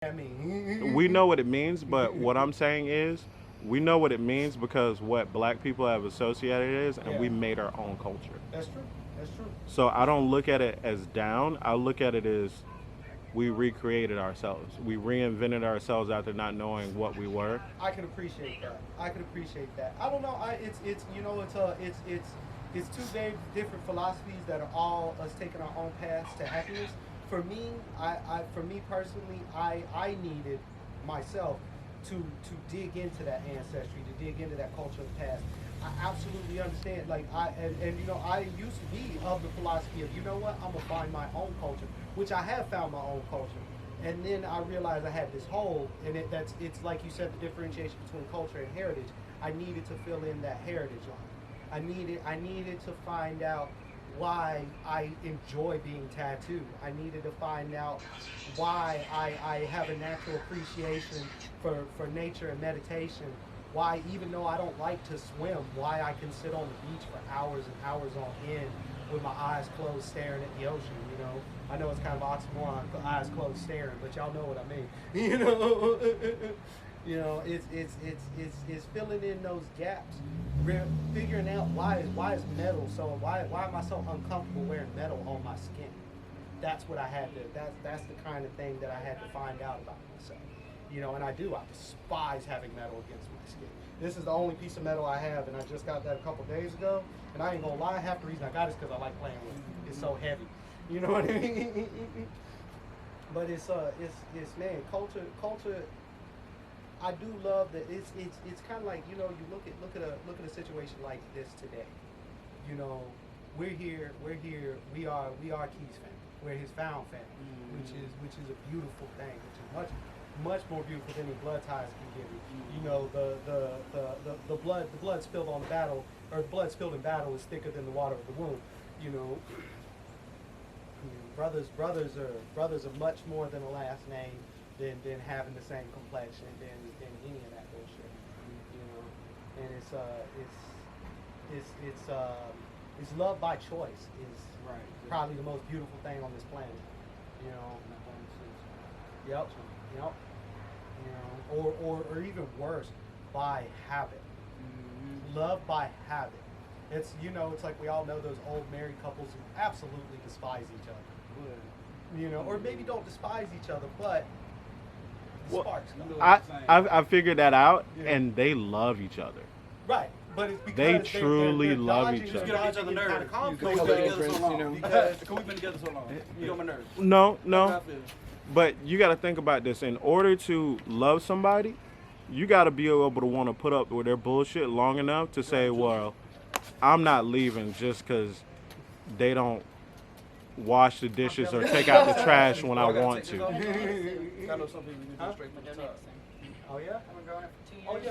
I mean, We know what it means, but what I'm saying is, we know what it means because what black people have associated it is, and yeah, we made our own culture. that's true. That's true. So I don't look at it as down. I look at it as we recreated ourselves. We reinvented ourselves after not knowing what we were. I can appreciate that. I can appreciate that. I don't know. It's you know it's two very different philosophies that are all us taking our own paths to happiness. For me, for me personally, I needed myself to dig into that ancestry, to dig into that culture of the past. I absolutely understand. Like and you know I used to be of the philosophy of, you know what, I'm gonna find my own culture, which I have found my own culture. And then I realized I had this hole, and it's like you said, the differentiation between culture and heritage. I needed to fill in that heritage line. I needed to find out why I enjoy being tattooed. I needed to find out why I have a natural appreciation for nature and meditation. Why, even though I don't like to swim, why I can sit on the beach for hours and hours on end with my eyes closed staring at the ocean, you know. I know it's kind of oxymoron, eyes closed staring, but y'all know what I mean. You know, you know, it's filling in those gaps, figuring out why is metal so why am I so uncomfortable wearing metal on my skin? That's what I had to. That's the kind of thing that I had to find out about myself. You know, and I do. I despise having metal against my skin. This is the only piece of metal I have, and I just got that a couple days ago. And I ain't gonna lie, half the reason I got it is because I like playing with it. It's so heavy. You know what I mean? But it's man, culture. I do love that. It's kind of like, you know, you look at a situation like this today. You know, we're here. We are Key's family. We're his found family, which is a beautiful thing. Which is much more beautiful than any blood ties can give you. You know, the blood spilled on the battle, or the blood spilled in battle is thicker than the water of the womb. You know, brothers are much more than a last name, than having the same complexion, than any of that bullshit. You know, and it's love by choice is probably the most beautiful thing on this planet. You know. Yep. Yep. You know, or even worse, by habit. Love by habit. It's, you know, it's like we all know those old married couples who absolutely despise each other. You know, or maybe don't despise each other, but the sparks go. I figured that out, and they love each other. Right. But it's because they truly they're love each other. Get on each other's nerves. Because we've been together so long. Because we've been together so long. You get on my nerves. No. But you got to think about this. In order to love somebody, you got to be able to want to put up with their bullshit long enough to say, well, I'm not leaving just because they don't wash the dishes or take out the trash when I want to. I know some people do straight to the top. Oh, yeah? I've been growing up for 2 years. Oh, yeah.